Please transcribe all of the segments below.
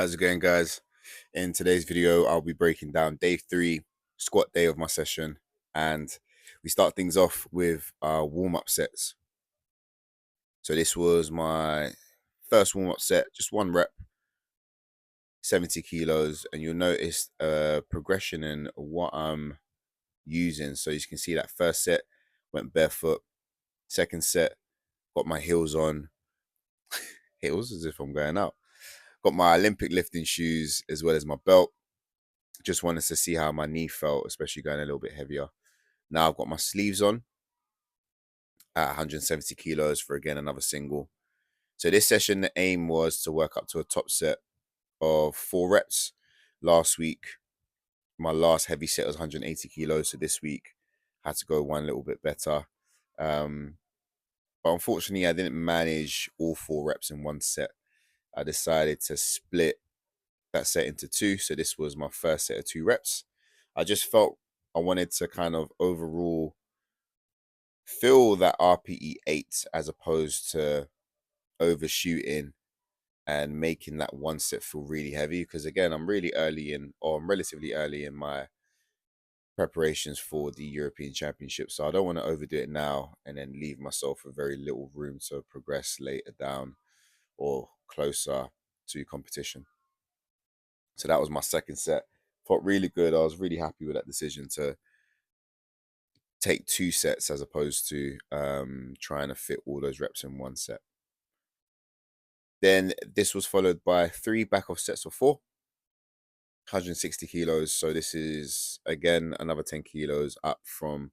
How's it going, guys? In today's video, I'll be breaking down day 3, squat day of my session, and we start things off with our warm-up sets. So this was my first warm-up set, just 1 rep, 70 kilos, and you'll notice a progression in what I'm using. So you can see that first set went barefoot, second set got my heels on, heels as if I'm going out. Got my Olympic lifting shoes as well as my belt. Just wanted to see how my knee felt, especially going a little bit heavier. Now I've got my sleeves on at 170 kilos for, again, another single. So this session, the aim was to work up to a top set of 4 reps. Last week, my last heavy set was 180 kilos. So this week, I had to go one little bit better. But unfortunately, I didn't manage all 4 reps in one set. I decided to split that set into 2. So this was my first set of 2 reps. I just felt I wanted to kind of overall feel that RPE 8 as opposed to overshooting and making that one set feel really heavy. Because again, I'm relatively early in my preparations for the European Championship. So I don't want to overdo it now and then leave myself with very little room to progress later down or closer to competition. So that was my second set. Felt really good. I was really happy with that decision to take 2 sets as opposed to trying to fit all those reps in one set. Then this was followed by 3 back off sets of 4, 160 kilos. So this is, again, another 10 kilos up from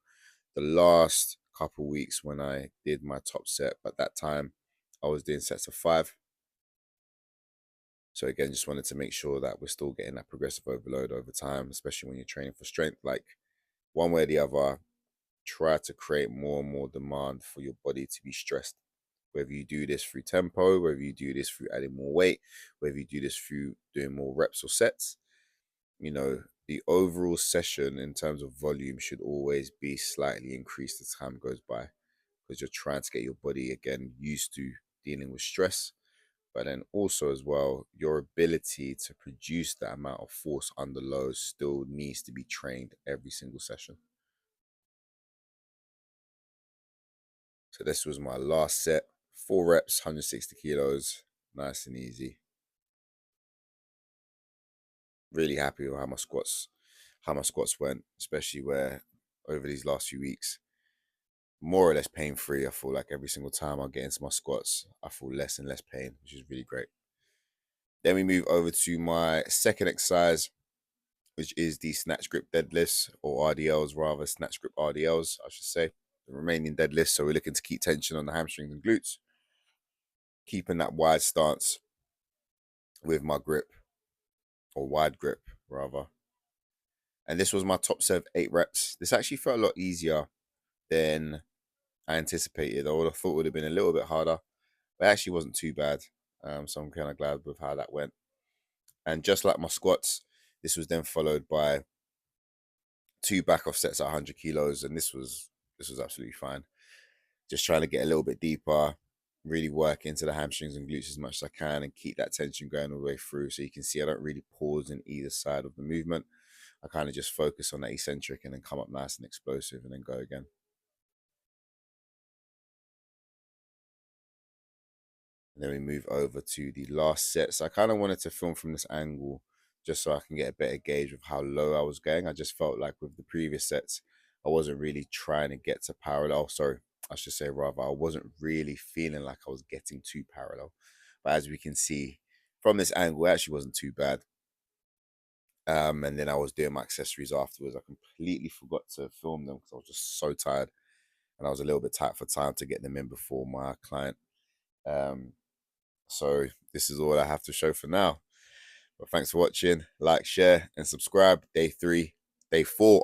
the last couple weeks when I did my top set. But that time I was doing sets of 5. So again, just wanted to make sure that we're still getting that progressive overload over time, especially when you're training for strength. Like, one way or the other, try to create more and more demand for your body to be stressed. Whether you do this through tempo, whether you do this through adding more weight, whether you do this through doing more reps or sets, you know, the overall session in terms of volume should always be slightly increased as time goes by, because you're trying to get your body, again, used to dealing with stress. But then also as well, your ability to produce that amount of force under load still needs to be trained every single session. So this was my last set, 4 reps, 160 kilos, nice and easy. Really happy with how my squats went, especially where over these last few weeks, more or less pain-free. I feel like every single time I get into my squats, I feel less and less pain, which is really great. Then we move over to my second exercise, which is the snatch grip deadlifts, or RDLs rather, snatch grip RDLs, I should say. The remaining deadlifts, so we're looking to keep tension on the hamstrings and glutes, keeping that wide stance with my grip, or wide grip rather. And this was my top set of 8 reps. This actually felt a lot easier than I anticipated. I would have thought it would have been a little bit harder, but it actually wasn't too bad. So I'm kind of glad with how that went. And just like my squats, this was then followed by 2 back off sets at 100 kilos, and this was absolutely fine. Just trying to get a little bit deeper, really work into the hamstrings and glutes as much as I can, and keep that tension going all the way through. So you can see I don't really pause in either side of the movement. I kind of just focus on that eccentric and then come up nice and explosive and then go again. And then we move over to the last set. So I kind of wanted to film from this angle just so I can get a better gauge of how low I was going. I just felt like with the previous sets, I wasn't really trying to get to parallel. Sorry, I should say rather, I wasn't really feeling like I was getting too parallel. But as we can see from this angle, it actually wasn't too bad. And then I was doing my accessories afterwards. I completely forgot to film them because I was just so tired. And I was a little bit tight for time to get them in before my client. So this is all I have to show for now. But thanks for watching. Like, share, and subscribe. Day 3, day 4.